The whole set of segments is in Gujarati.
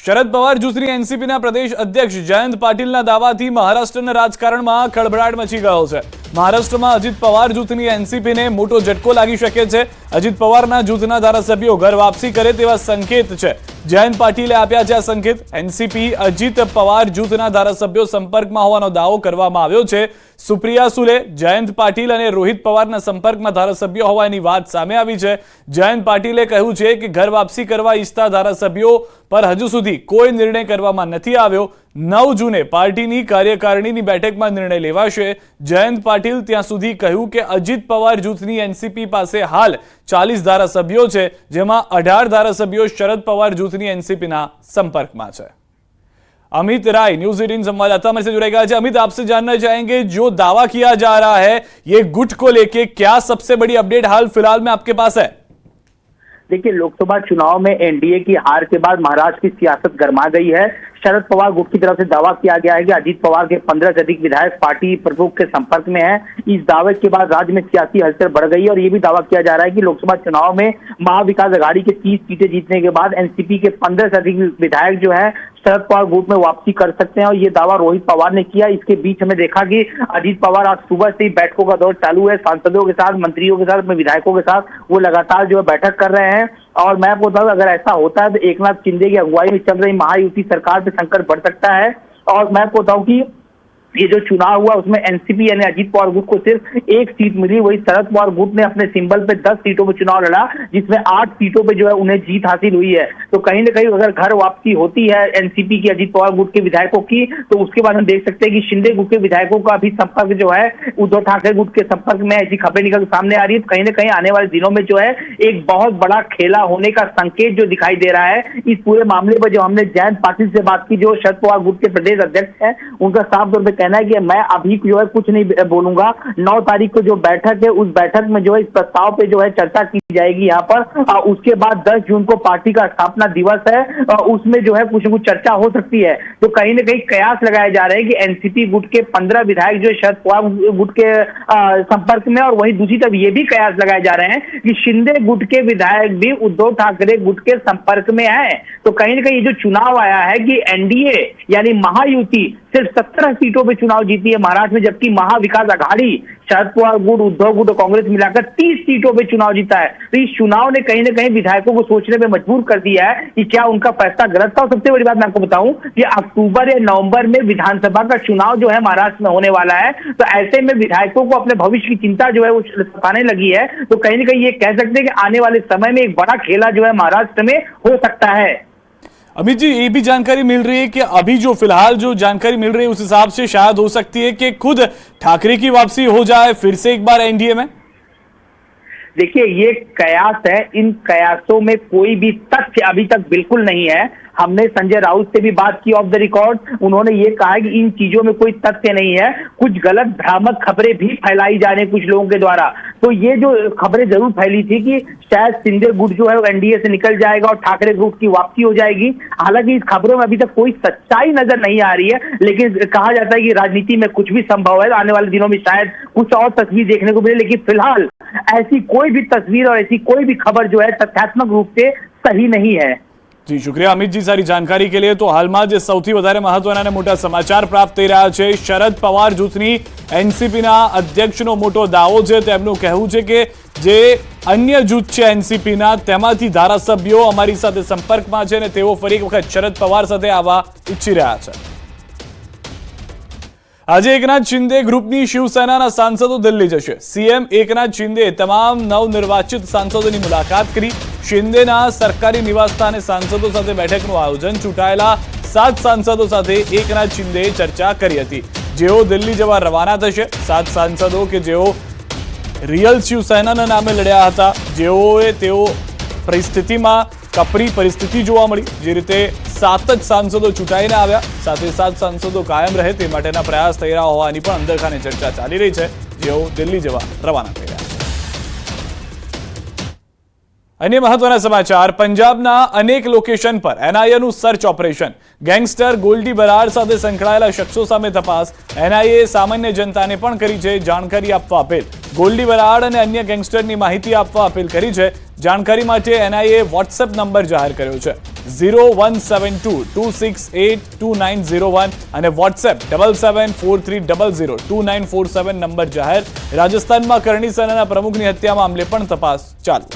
શરદ પવાર જૂથની એનસીપીના પ્રદેશ અધ્યક્ષ જયંત પાટીલના દાવાથી મહારાષ્ટ્રના રાજકારણમાં ખળભળાટ મચી ગયો છે। મહારાષ્ટ્રમાં અજીત પવાર જૂથની એનસીપીને મોટો ઝટકો લાગી શકે છે। અજીત પવારના જૂથના ધારાસભ્યો ઘર વાપસી કરે તેવા સંકેત છે। જયંત પાટીલે આપ્યા છે આ સંકેત। એનસીપી અજીત પવાર જૂથના ધારાસભ્યો સંપર્કમાં હોવાનો દાવો કરવામાં આવ્યો છે। સુપ્રિયા સુલે, જયંત પાટીલ અને રોહિત પવારના સંપર્કમાં ધારાસભ્યો હોવાની વાત સામે આવી છે। જયંત પાટીલે કહ્યું છે કે ઘર વાપસી કરવા ઈચ્છતા ધારાસભ્યો પર હજુ સુધી કોઈ નિર્ણય કરવામાં નથી આવ્યો। 9 જૂને પાર્ટીની કાર્યકારિણીની બેઠકમાં નિર્ણય લેવાશે। જયંત પાટીલ ત્યાં સુધી કહ્યું કે અજીત પવાર જૂથની એનસીપી પાસે હાલ 40 ધારાસભ્યો છે, જેમાં 18 ધારાસભ્યો શરદ પવાર જૂથની एनसीपी संपर्क में है। अमित राय न्यूज़ 18 संवाददाता हमारे से जुड़े गए हैं। अमित, आपसे जानना चाहेंगे, जो दावा किया जा रहा है ये गुट को लेके, क्या सबसे बड़ी अपडेट हाल फिलहाल में आपके पास है? देखिए, लोकसभा चुनाव में एनडीए की हार के बाद महाराष्ट्र की सियासत गर्मा गई है। शरद पवार गुट की तरफ से दावा किया गया है कि अजीत पवार के 15 से अधिक विधायक पार्टी प्रमुख के संपर्क में हैं। इस दावे के बाद राज्य में सियासी हलचल बढ़ गई है और ये भी दावा किया जा रहा है कि लोकसभा चुनाव में महाविकास अघाड़ी के 30 सीटें जीतने के बाद एनसीपी के 15 से अधिक विधायक जो है शरद पवार गुट में वापसी कर सकते हैं और ये दावा रोहित पवार ने किया। इसके बीच हमें देखा कि अजीत पवार आज सुबह से ही बैठकों का दौर चालू है। सांसदों के साथ, मंत्रियों के साथ, विधायकों के साथ वो लगातार जो है बैठक कर रहे हैं। और मैं आपको बताऊं, अगर ऐसा होता है तो एकनाथ शिंदे की अगुवाई में चल रही महायुति सरकार पे संकट बढ़ सकता है। और मैं आपको बताऊं कि ये जो चुनाव हुआ उसमें एनसीपी यानी अजीत पवार गुट को सिर्फ 1 सीट मिली। वही शरद पवार गुट ने अपने सिंबल पे 10 सीटों पर चुनाव लड़ा, जिसमें 8 सीटों पे जो है उन्हें जीत हासिल हुई है। तो कहीं ना कहीं अगर घर वापसी होती है एनसीपी की अजीत पवार गुट के विधायकों की, तो उसके बाद हम देख सकते हैं कि शिंदे गुट के विधायकों का भी संपर्क जो है उद्धव ठाकरे गुट के संपर्क में, ऐसी खबरें निकल सामने आ रही है। तो कहीं ना कहीं आने वाले दिनों में जो है एक बहुत बड़ा खेला होने का संकेत जो दिखाई दे रहा है। इस पूरे मामले पर जो हमने जयंत पाटिल से बात की, जो शरद पवार गुट के प्रदेश अध्यक्ष है, उनका साफ तौर पर कहना है कि मैं अभी जो है कुछ नहीं बोलूंगा। 9 तारीख को जो बैठक है उस बैठक में जो है इस प्रस्ताव पे जो है चर्चा की जाएगी यहाँ पर। उसके बाद 10 जून को पार्टी का स्थापना दिवस है, उसमें जो है कुछ न कुछ चर्चा हो सकती है। तो कहीं ना कहीं कयास लगाए जा रहे हैं कि एनसीपी गुट के 15 विधायक जो शरद पवार गुट के संपर्क में, और वहीं दूसरी तरफ ये भी कयास लगाए जा रहे हैं कि शिंदे गुट के विधायक भी उद्धव ठाकरे गुट के संपर्क में है। तो कहीं ना कहीं ये जो चुनाव आया है कि एनडीए यानी महायुति सिर्फ 17 सीटों पर चुनाव जीती है महाराष्ट्र में, जबकि महाविकास अघाड़ी शरद पवार गुट, उद्धव गुट और कांग्रेस मिलाकर 30 सीटों पे चुनाव जीता है। तो इस चुनाव ने कहीं ना कहीं विधायकों को सोचने पे मजबूर कर दिया है कि क्या उनका फैसला गलत था। और सबसे बड़ी बात मैं आपको बताऊं कि अक्टूबर या नवंबर में विधानसभा का चुनाव जो है महाराष्ट्र में होने वाला है। तो ऐसे में विधायकों को अपने भविष्य की चिंता जो है वो सताने लगी है। तो कहीं ना कहीं ये कह सकते हैं कि आने वाले समय में एक बड़ा खेला जो है महाराष्ट्र में हो सकता है। अमित जी, ये भी जानकारी मिल रही है कि अभी जो फिलहाल जो जानकारी मिल रही है उस हिसाब से शायद हो सकती है कि खुद ठाकरे की वापसी हो जाए फिर से एक बार एनडीए में। देखिए, ये कयास है, इन कयासों में कोई भी तथ्य अभी तक बिल्कुल नहीं है। हमने संजय राउत से भी बात की ऑफ द रिकॉर्ड, उन्होंने ये कहा कि इन चीजों में कोई तथ्य नहीं है, कुछ गलत भ्रामक खबरें भी फैलाई जा रही कुछ लोगों के द्वारा। तो ये जो खबरें जरूर फैली थी कि शायद शिंदे गुट जो है एनडीए से निकल जाएगा और ठाकरे गुट की वापसी हो जाएगी। हालांकि इस खबरों में अभी तक कोई सच्चाई नजर नहीं आ रही है, लेकिन कहा जाता है कि राजनीति में कुछ भी संभव है। आने वाले दिनों में शायद कुछ और तस्वीर देखने को मिले, लेकिन फिलहाल ऐसी कोई भी तस्वीर और ऐसी कोई भी खबर जो है तथ्यात्मक रूप से सही नहीं है। जी, शुक्रिया अमित जी सारी जानकारी के लिए। तो हालમાં જે સૌથી વધારે મહત્વના અને મોટા સમાચાર પ્રાપ્ત થઈ રહ્યા છે, શરદ પવાર જૂથની એનસીપીના અધ્યક્ષનો મોટો દાવો છે। તેમનું કહેવું છે કે જે અન્ય જૂથ છે એનસીપીના, તેમાંથી ધારાસભ્યો અમારી સાથે સંપર્કમાં છે અને તેઓ ફરી એક વખત શરદ પવાર સાથે આવવા ઈચ્છી રહ્યા છે। આજે એકનાથ શિંદે ગ્રુપની શિવસેનાના સાંસદો દિલ્હી જશે। સીએમ એકનાથ શિંદે તમામ નવનિર્વાચિત સાંસદોની મુલાકાત કરી। શિંદેના સરકારી નિવાસસ્થાને સાંસદો સાથે બેઠકનું આયોજન। ચૂંટાયેલા 7 સાંસદો સાથે એકનાથ શિંદેએ ચર્ચા કરી હતી, જેઓ દિલ્હી જવા રવાના થશે। 7 સાંસદો કે જેઓ રિયલ શિવસેનાના નામે લડ્યા હતા, તેઓ પરિસ્થિતિમાં કપરી પરિસ્થિતિ જોવા મળી। જે રીતે 7 જ સાંસદો ચૂંટાઈને આવ્યા, સાથે 7 સાંસદો કાયમ રહે તે માટેના પ્રયાસ થઈ રહ્યા હોવાની પણ અંદરખાને ચર્ચા ચાલી રહી છે, જેઓ દિલ્હી જવા રવાના થઈ રહ્યા છે। अन्य महत्वना समाचार पंजाबना अनेक लोकेशन पर एनआईएનું search operation gangster goldy Barad સાથે સંકળાયેલા શખ્સો સામે તપાસ એનઆઈએ સામાન્ય જનતાને પણ કરી છે જાણકારી આપવા અપીલ ગોલ્ડી બરાડ અને અન્ય ગેંગસ્ટરની માહિતી આપવા અપીલ કરી છે જાણકારી માટે એનઆઈએ વોટ્સએપ નંબર જાહેર કર્યો છે 01722682901 અને વોટ્સએપ 7743002947 નંબર જાહેર રાજસ્થાનમાં કરણી સેનાના પ્રમુખની હત્યા મામલે પણ તપાસ ચાલુ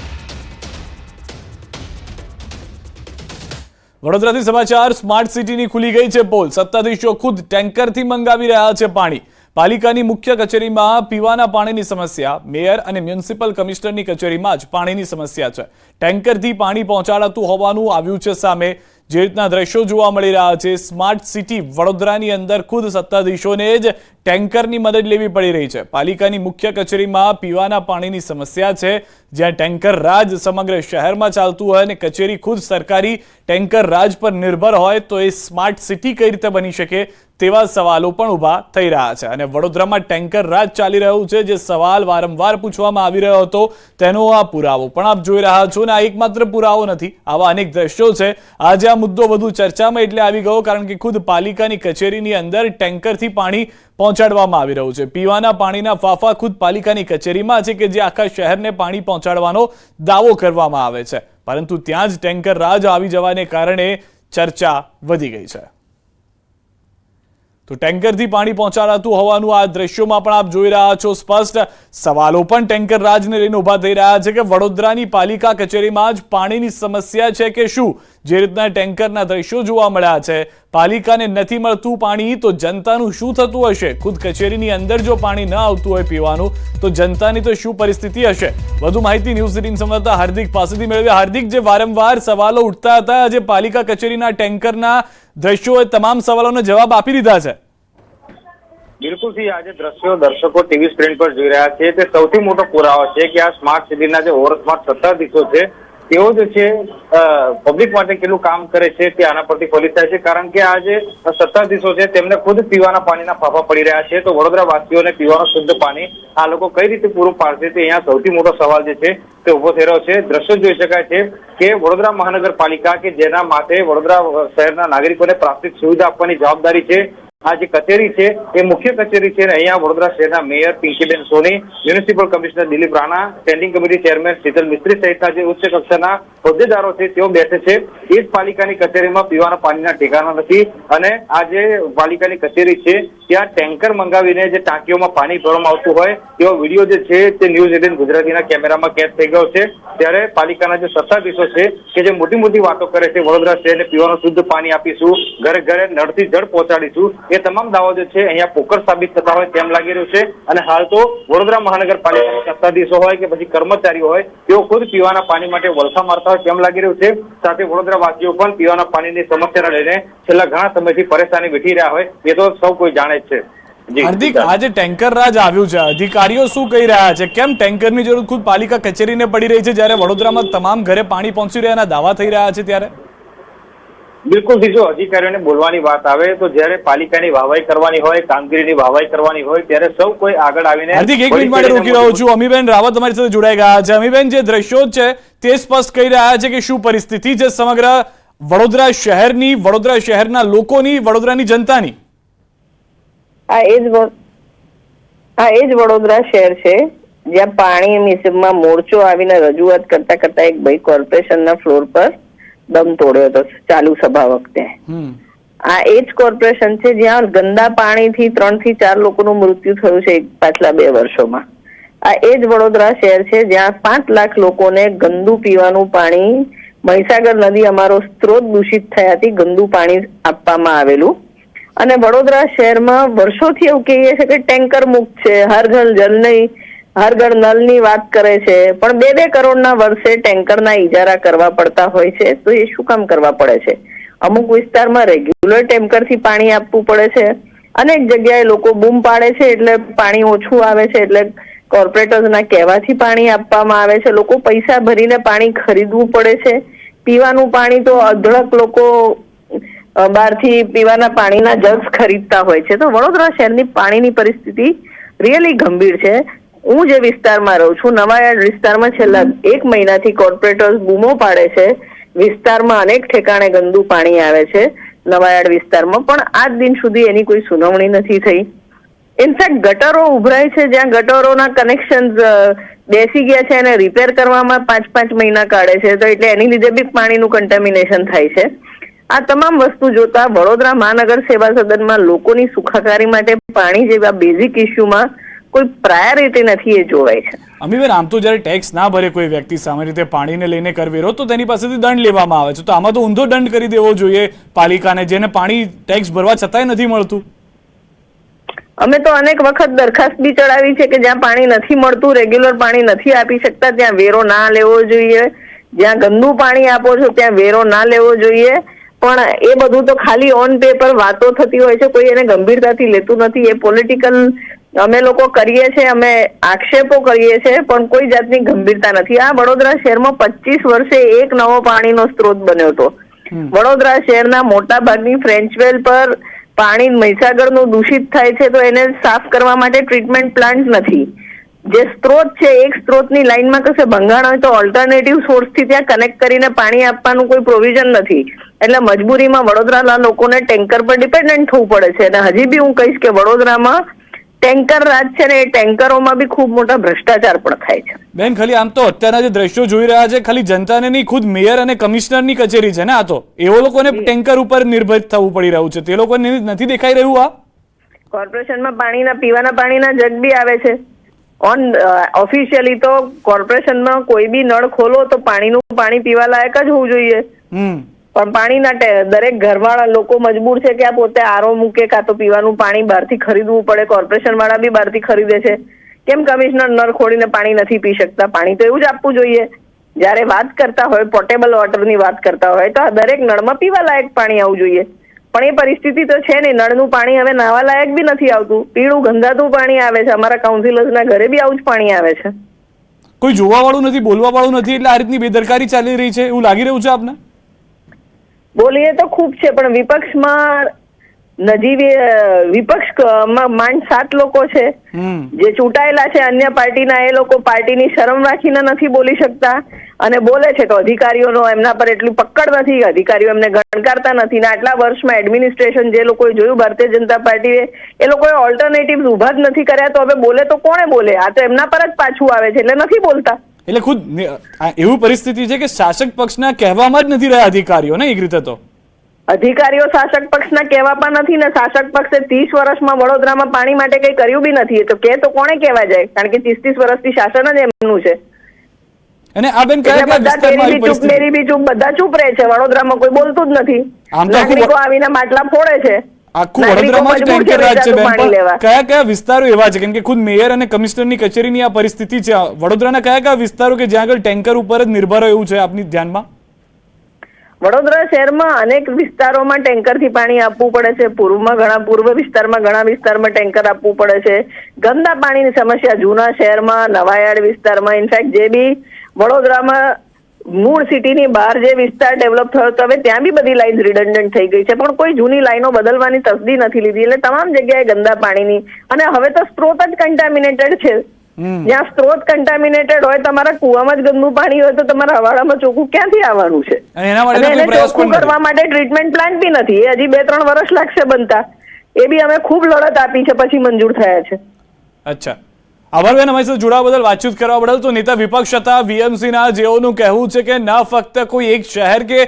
વડોદરાથી સમાચાર સ્માર્ટ સિટીની ખુલી ગઈ છે પોલ સત્તાધીશો ખુદ ટેન્કરથી મંગાવી રહ્યા છે પાણી પાલિકાની મુખ્ય કચેરીમાં પીવાના પાણીની સમસ્યા મેયર અને મ્યુનિસિપલ કમિશનરની કચેરીમાં જ પાણીની સમસ્યા છે ટેન્કરથી પાણી પહોંચાડાતું હોવાનું આવ્યું છે સામે જે રીતના દ્રશ્યો જોવા મળી રહ્યા છે સ્માર્ટ સિટી વડોદરાની અંદર ખુદ સત્તાધીશોને જ ટેન્કરની મદદ લેવી પડી રહી છે પાલિકાની મુખ્ય કચેરીમાં પીવાના પાણીની સમસ્યા છે જ્યાં ટેન્કર રાજ સમગ્ર શહેરમાં ચાલતું હોય અને કચેરી ખુદ સરકારી ટેન્કર રાજ પર નિર્ભર હોય તો એ સ્માર્ટ સિટી કઈ રીતે બની શકે તેવા સવાલો પણ ઊભા થઈ રહ્યા છે અને વડોદરામાં ટેન્કર રાજ ચાલી રહ્યું છે જે સવાલ વારંવાર પૂછવામાં આવી રહ્યો હતો તેનો આ પુરાવો પણ આપ જોઈ રહ્યા છો ને આ એકમાત્ર પુરાવો નથી આવા અનેક દ્રશ્યો છે આજે આ મુદ્દો વધુ ચર્ચામાં એટલે આવી ગયો કારણ કે ખુદ પાલિકાની કચેરીની અંદર ટેન્કરથી પાણી પહોંચાડવામાં આવી રહ્યું છે પીવાના પાણીના ફાફા ખુદ પાલિકાની કચેરીમાં છે કે જે આખા શહેરને પાણી પહોંચાડવાનો દાવો કરવામાં આવે છે પરંતુ ત્યાં જ ટેન્કર રાજ આવી જવાને કારણે ચર્ચા વધી ગઈ છે તો ટેન્કરથી પાણી પહોંચાડાતું હોવાનું આ દ્રશ્યોમાં પણ આપ જોઈ રહ્યા છો સ્પષ્ટ સવાલો પણ ટેન્કર રાજને લઈને ઊભા થઈ રહ્યા છે કે વડોદરાની પાલિકા કચેરીમાં જ પાણીની સમસ્યા છે કે શું જે રીતના ટેન્કરના દ્રશ્યો જોવા મળ્યા છે પાલિકાને નથી મળતું પાણી તો જનતાનું શું થતું હશે ખુદ કચેરીની અંદર જો પાણી ન આવતું હોય પીવાનું તો જનતાની તો શું પરિસ્થિતિ હશે વધુ માહિતી ન્યૂઝ 18 સંવાદદાતા હાર્દિક પાસેથી મેળવી હાર્દિક જે વારંવાર સવાલો ઉઠતા હતા આજે પાલિકા કચેરીના ટેન્કરના દ્રશ્યોએ તમામ સવાલોનો જવાબ આપી દીધા છે બિલકુલ થી આજે દ્રશ્યો દર્શકો ટીવી સ્ક્રીન પર જોઈ રહ્યા છે તે સૌથી મોટો પુરાવો છે કે આ સ્માર્ટ સિટીના જે ઓવર સ્માર્ટ સત્તાધીશો છે તેઓ જે છે પબ્લિક માટે કેટલું કામ કરે છે તે આના પરથી ફલિત થાય છે કારણ કે આ જે સત્તાધીશો છે તેમને ખુદ પીવાના પાણીના ફાફા પડી રહ્યા છે તો વડોદરા વાસીઓને પીવાનું શુદ્ધ પાણી આ લોકો કઈ રીતે પૂરું પાડશે તે અહીંયા સૌથી મોટો સવાલ જે છે તે ઉભો થઈ રહ્યો છે દ્રશ્યો જોઈ શકાય છે કે વડોદરા મહાનગરપાલિકા કે જેના માટે વડોદરા શહેરના નાગરિકોને પ્રાથમિક સુવિધા આપવાની જવાબદારી છે આ જે કચેરી છે એ મુખ્ય કચેરી છે અહીંયા વડોદરા શહેરના mayor Pinkiben Soni municipal commissioner Dilip Rana standing committee chairman Sheetal Mistry સહિતના જે ઉચ્ચ કક્ષાના હોદ્દેદારો છે તેઓ બેસે છે એ જ પાલિકાની કચેરીમાં પીવાના પાણીના ઠેકાણા નથી અને આ જે પાલિકાની કચેરી છે ત્યાં ટેન્કર મંગાવીને જે ટાંકીઓમાં પાણી ભરવામાં આવતું હોય તેવો વિડીયો જે છે તે ન્યૂઝ 18 ગુજરાતીના કેમેરામાં કેદ થઈ ગયો છે ત્યારે પાલિકાના જે સત્તાધીશો છે કે જે મોટી મોટી વાતો કરે છે વડોદરા શહેરને પીવાનું શુદ્ધ પાણી આપીશું ઘરે ઘરે નળથી જળ પહોંચાડીશું એ તમામ દાવો જે છે અહીંયા પોકર સાબિત થતા હોય તેમ લાગી રહ્યું છે અને હાલ તો વડોદરા મહાનગરપાલિકાના સત્તાધીશો હોય કે પછી કર્મચારીઓ હોય તેઓ ખુદ પીવાના પાણી માટે વલખા મારતા હોય તેમ લાગી રહ્યું છે સાથે વડોદરા વાસીઓ પણ પીવાના પાણીની સમસ્યાને લઈને છેલ્લા ઘણા સમયથી પરેશાની વેઠી રહ્યા હોય એ તો સૌ કોઈ જાણે જ છે હાર્દિક આજે ટેન્કર રાજ આવ્યું છે અધિકારીઓ શું કહી રહ્યા છે કેમ ટેન્કરની જરૂર ખુદ પાલિકા કચેરીને પડી રહી છે જ્યારે વડોદરામાં તમામ ઘરે પાણી પહોંચી રહ્યાના દાવા થઈ રહ્યા છે ત્યારે બિલકુલ જો અધિકારીઓને બોલવાની વાત આવે તો જ્યારે પાલિકાની વાહવાઈ કરવાની હોય કામગીરીની વાહવાઈ કરવાની હોય ત્યારે સૌ કોઈ આગળ આવીને હાર્દિક એક મિનિટ માટે રોકી રહ્યો છું અમીબેન રાવત તમારી સાથે જોડાઈ ગયા છે અમીબેન જે દ્રશ્યો છે તે સ્પષ્ટ કહી રહ્યા છે કે શું પરિસ્થિતિ છે સમગ્ર વડોદરા શહેરની વડોદરા શહેરના લોકોની વડોદરાની જનતાની આ એ જ વડોદરા શહેર છે જ્યાં પાણી મિસમાં મોરચો આવીને રજૂઆત કરતા કરતા એક ભાઈ કોર્પોરેશનના ફ્લોર પર દમ તોડ્યો હતો ચાલુ સભા વખતે આ એ જ કોર્પોરેશન છે જ્યાં ગંદા પાણીથી 3 થી 4 લોકોનું મૃત્યુ થયું છે પાછલા 2 વર્ષોમાં આ એ જ વડોદરા શહેર છે જ્યાં 5 લાખ લોકોને ગંદુ પીવાનું પાણી મહીસાગર નદી અમારો સ્ત્રોત દૂષિત થયાથી ગંદુ પાણી આપવામાં આવેલું અને વડોદરા શહેરમાં વર્ષોથી એવું કહીએ છે કે ટેન્કર મુક્ત છે હર ઘર જલ નહીં હર ઘર નલની વાત કરે છે પણ 2-2 કરોડના વર્ષે ટેન્કરના ઇજારા કરવા પડતા હોય છે તો એ શું કામ કરવા પડે છે અમુક વિસ્તારમાં રેગ્યુલર ટેન્કરથી પાણી આપવું પડે છે અનેક જગ્યાએ લોકો બૂમ પાડે છે એટલે પાણી ઓછું આવે છે એટલે કોર્પોરેટર્સના કહેવાથી પાણી આપવામાં આવે છે લોકો પૈસા ભરીને પાણી ખરીદવું પડે છે પીવાનું પાણી તો અઢળક લોકો બહારથી પીવાના પાણીના જગ્સ ખરીદતા હોય છે તો વડોદરા શહેરની પાણીની પરિસ્થિતિ રિયલી ગંભીર છે હું જે વિસ્તારમાં રહું છું, નવાયાર્ડ વિસ્તારમાં છેલ્લા 1 મહિનાથી કોર્પોરેટર્સ બૂમો પાડે છે, વિસ્તારમાં અનેક ઠેકાણે ગંદુ પાણી આવે છે નવાયાર્ડ વિસ્તારમાં, પણ આજ દિન સુધી એની કોઈ સુનાવણી નથી થઈ. ઇનફેક્ટ ગટરો ઉભરાય છે, જ્યાં ગટરોના કનેક્શન બેસી ગયા છે અને રિપેર કરવામાં 5-5 મહિના કાઢે છે, તો એટલે એની લીધે બી પાણીનું કન્ટેમિનેશન થાય છે. આ તમામ વસ્તુ જોતા વડોદરા મહાનગર સેવા સદનમાં લોકોની સુખાકારી માટે પાણી જેવા બેઝિક ઇસ્યુમાં કોઈ પ્રાયોરિટી નથી, એ જોવાય છે. અમીબેન, આમ તો જ્યારે ટેક્સ ના ભરે કોઈ વ્યક્તિ સામાન્ય રીતે પાણીને લઈને કરવેરો, તો તેની પાસેથી દંડ લેવામાં આવે છે, તો આમાં તો ઊંધો દંડ કરી દેવો જોઈએ પાલિકાને, જેને પાણી ટેક્સ ભરવા છતાંય નથી મળતું. અમે તો અનેક વખત દરખાસ્ત બી ચડાવી છે કે જ્યાં પાણી નથી મળતું, રેગ્યુલર પાણી નથી આપી શકતા, ત્યાં વેરો ના લેવો જોઈએ. જ્યાં ગંદુ પાણી આપો છો ત્યાં વેરો ના લેવો જોઈએ. પણ એ બધું તો ખાલી ઓન પેપર વાતો થતી હોય છે, કોઈ એને ગંભીરતાથી લેતું નથી. એ પોલિટિકલ અમે લોકો કરીએ છીએ, અમે આક્ષેપો કરીએ છીએ, પણ કોઈ જાતની ગંભીરતા નથી. આ વડોદરા શહેરમાં 25 વર્ષે એક નવો પાણીનો સ્ત્રોત બન્યો હતો. વડોદરા શહેરના મોટા ભાગની ફ્રેન્ચવેલ પર પાણી મહીસાગરનું દૂષિત થાય છે, તો એને સાફ કરવા માટે ટ્રીટમેન્ટ પ્લાન્ટ નથી. જે સ્ત્રોત છે, એક સ્ત્રોતની લાઈનમાં કશે ભંગાણ હોય તો ઓલ્ટરનેટિવ સોર્સથી ત્યાં કનેક્ટ કરીને પાણી આપવાનું કોઈ પ્રોવિઝન નથી. એટલે મજબૂરીમાં વડોદરાના લોકોને ટેન્કર પર ડિપેન્ડન્ટ થવું પડે છે. અને હજી બી હું કહીશ કે વડોદરામાં ટેન્કર રાજ છે ને, એ ટેન્કરોમાં બી ખૂબ મોટા ભ્રષ્ટાચાર પણ થાય છે. બેન, ખાલી આમ તો અત્યારના જે દ્રશ્યો જોઈ રહ્યા છે, ખાલી જનતાને નહીં, ખુદ મેયર અને કમિશનરની કચેરી છે ને આ તો, એવો લોકોને ટેન્કર ઉપર નિર્ભર થવું પડી રહ્યું છે, તે લોકોને નથી દેખાઈ રહ્યું. આ કોર્પોરેશનમાં પીવાના પાણીના જગ બી આવે છે. ઓફિશિયલી તો કોર્પોરેશનમાં કોઈ બી નળ ખોલો તો પાણી પીવા લાયક જ હોવું જોઈએ, પણ પાણીના દરેક ઘરવાળા લોકો મજબૂર છે કે આ પોતે આરો મૂકે, કાં તો પીવાનું પાણી બહારથી ખરીદવું પડે. કોર્પોરેશન વાળા બી બહારથી ખરીદે છે. કેમ કમિશનર નળ ખોલીને પાણી નથી પી શકતા? પાણી તો એવું જ આપવું જોઈએ. જયારે વાત કરતા હોય પોર્ટેબલ વોટરની વાત કરતા હોય તો દરેક નળમાં પીવા લાયક પાણી આવવું જોઈએ, પણ એ પરિસ્થિતિ તો છે નહીં. નળનું પાણી હવે નાવા લાયક બી નથી આવતું, પીળું ગંધાતું પાણી આવે છે. અમારા કાઉન્સિલર્સના ઘરે બી આવું જ પાણી આવે છે. કોઈ જોવા વાળું નથી, બોલવા વાળું નથી, એટલે આ રીતની બેદરકારી ચાલી રહી છે એવું લાગી રહ્યું છે આપને? બોલીએ તો ખૂબ છે, પણ વિપક્ષમાં વિપક્ષમાં માંડ 7 લોકો છે જે ચૂંટાયેલા છે અન્ય પાર્ટીના. એ લોકો પાર્ટીની શરમ રાખીને નથી બોલી શકતા અને બોલે છે તો અધિકારીઓનો એમના પર એટલી પકડ નથી, અધિકારીઓ એમને ગણકારતા નથી. ને આટલા વર્ષમાં એડમિનિસ્ટ્રેશન જે લોકોએ જોયું ભારતીય જનતા પાર્ટીએ, એ લોકોએ ઓલ્ટરનેટિવ્સ ઉભા જ નથી કર્યા, તો હવે બોલે તો કોણે બોલે? આ તો એમના પર જ પાછું આવે છે, એટલે નથી બોલતા. એટલે ખુદ એવું પરિસ્થિતિ છે કે શાસક પક્ષના કહેવામાં જ નથી રહ્યા અધિકારીઓ ને એક રીતે. તો અધિકારીઓ શાસક પક્ષના કહેવામાં નથી ને શાસક પક્ષે 30 વર્ષમાં વડોદરામાં પાણી માટે કઈ કર્યું બી નથી. તો કે તો કોણે કહેવા જાય? કારણ કે 30 વર્ષથી શાસન જ એમનું છે. અને આ બેન કયા કયા વિસ્તારમાં આવી પરિસ્થિતિ? મેરી બી ચૂપ, બધા ચૂપ રહે છે. વડોદરામાં કોઈ બોલતું જ નથી. નાગરિકો આવીને માટલા ફોડે છે. આખું વડોદરામાં જ ટેન્કર રાજ છે બેન. કયા કયા વિસ્તારો એવા છે? કેમ કે ખુદ મેયર અને કમિશનરની કચેરીની આ પરિસ્થિતિ છે. વડોદરાના કયા કયા વિસ્તારો કે જ્યાં આગળ ટેન્કર ઉપર જ નિર્ભર હોય એવું છે આપની ધ્યાનમાં? વડોદરા શહેરમાં અનેક વિસ્તારોમાં ટેન્કરથી પાણી આપવું પડે છે. પૂર્વ વિસ્તારમાં ઘણા વિસ્તારમાં ટેન્કર આપવું પડે છે. ગંદા પાણીની સમસ્યા જૂના શહેરમાં, નવાયાર્ડ વિસ્તારમાં, ઇનફેક્ટ જે બી વડોદરામાં મૂળ સિટીની બહાર જે વિસ્તાર ડેવલપ થયો તો હવે ત્યાં બી બધી લાઈન રિડન્ડન્ટ થઈ ગઈ છે, પણ કોઈ જૂની લાઈનો બદલવાની તસદી નથી લીધી. એટલે તમામ જગ્યાએ ગંદા પાણીની, અને હવે તો સ્ત્રોત જ કન્ટામિનેટેડ છે. જ્યાં સ્ત્રોત કન્ટામિનેટેડ હોય, તમારા કુવામાં જ ગંદુ પાણી હોય, તો તમારા હવાડામાં ચોખ્ખું ક્યાંથી આવવાનું છે? અને એને ચોખ્ખું કરવા માટે ટ્રીટમેન્ટ પ્લાન્ટ બી નથી. એ હજી 2-3 વર્ષ લાગશે બનતા. એ બી અમે ખૂબ લડત આપી છે, પછી મંજૂર થયા છે. અચ્છા, આભાર બેન અમારી સાથે જોડાવા બદલ, વાતચીત કરવા બદલ. તો નેતા વિપક્ષ હતા વીએમસીના, જેઓનું કહેવું છે કે ન ફક્ત કોઈ એક શહેર કે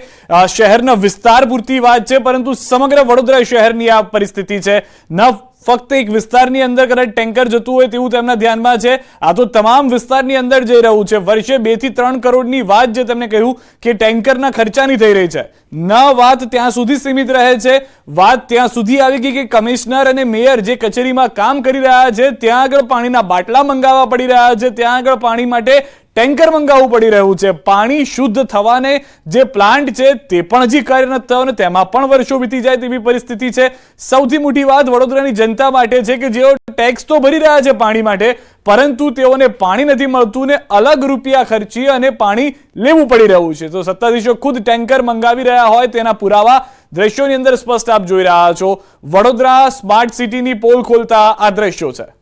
શહેરના વિસ્તાર પૂરતી વાત છે, પરંતુ સમગ્ર વડોદરા શહેરની આ પરિસ્થિતિ છે. ન ફક્ત એક વિસ્તારની અંદર કદાચ ટેન્કર જતું હોય તેવું તેમના ધ્યાનમાં છે, આ તો તમામ વિસ્તારની અંદર જઈ રહ્યું છે. વર્ષે 2 થી 3 કરોડની વાત જે તેમણે કહ્યું કે ટેન્કરના ખર્ચાની થઈ રહી છે. ન વાત ત્યાં સુધી સીમિત રહે છે, વાત ત્યાં સુધી આવી ગઈ કે કમિશનર અને મેયર જે કચેરીમાં કામ કરી રહ્યા છે ત્યાં આગળ પાણીના બાટલા મંગાવવા પડી રહ્યા છે, ત્યાં આગળ પાણી માટે ટેન્કર મંગાવવું પડી રહ્યું છે. પાણી શુદ્ધ થવાને જે પ્લાન્ટ છે તે પણ હજી કાર્ય નથી થયો અને તેમાં પણ વર્ષો વીતી જાય તેવી પરિસ્થિતિ છે. સૌથી મોટી વાત વડોદરાની જનતા માટે છે કે જેઓ ટેક્સ તો ભરી રહ્યા છે પાણી માટે, પરંતુ તેઓને પાણી નથી મળતું ને અલગ રૂપિયા ખર્ચી અને પાણી લેવું પડી રહ્યું છે. તો સત્તાધીશો ખુદ ટેન્કર મંગાવી રહ્યા હોય તેના પુરાવા દ્રશ્યોની અંદર સ્પષ્ટ આપ જોઈ રહ્યા છો. વડોદરા સ્માર્ટ સિટીની પોલ ખોલતા આ દ્રશ્યો છે.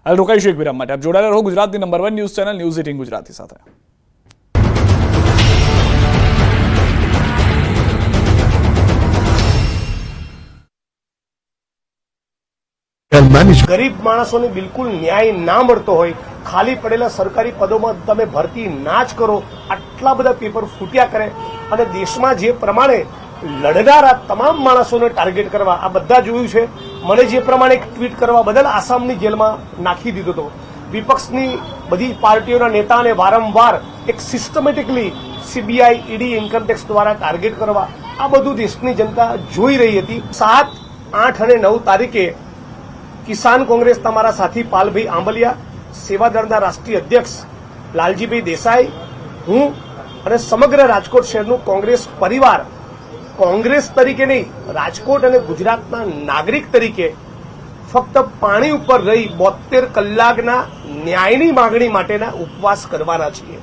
હાલ રોકાઈશું એક વિરામ માટે. આપ જોડાયેલા રહો ગુજરાતની number 1 news channel news 18 Gujarati સાથે. ગરીબ માણસોને બિલકુલ ન્યાય ના મળતો હોય, ખાલી પડેલા સરકારી પદોમાં તમે ભરતી ના જ કરો, આટલા બધા પેપર ફૂટ્યા કરે અને દેશમાં જે પ્રમાણે લડનારા તમામ માણસોને ટાર્ગેટ કરવા આ બધા જોયું છે. મને જે પ્રમાણે એક ટ્વીટ કરવા બદલ આસામની જેલમાં નાખી દીધો હતો. વિપક્ષની બધી પાર્ટીઓના નેતાને વારંવાર એક સિસ્ટમેટિકલી સીબીઆઈ, ઈડી, ઇન્કમટેક્સ દ્વારા ટાર્ગેટ કરવા, આ બધું દેશની જનતા જોઈ રહી હતી. 7, 8 અને 9 તારીખે કિસાન કોંગ્રેસ તમારા સાથી પાલભાઈ આંબલિયા, સેવાદળના રાષ્ટ્રીય અધ્યક્ષ લાલજીભાઈ દેસાઈ, હું અને સમગ્ર રાજકોટ શહેરનું કોંગ્રેસ પરિવાર કોંગ્રેસ તરીકે નહીં, રાજકોટ અને ગુજરાતના નાગરિક તરીકે ફક્ત પાણી ઉપર રહી 72 કલાકના ન્યાયની માંગણી માટેના ઉપવાસ કરવાના છીએ.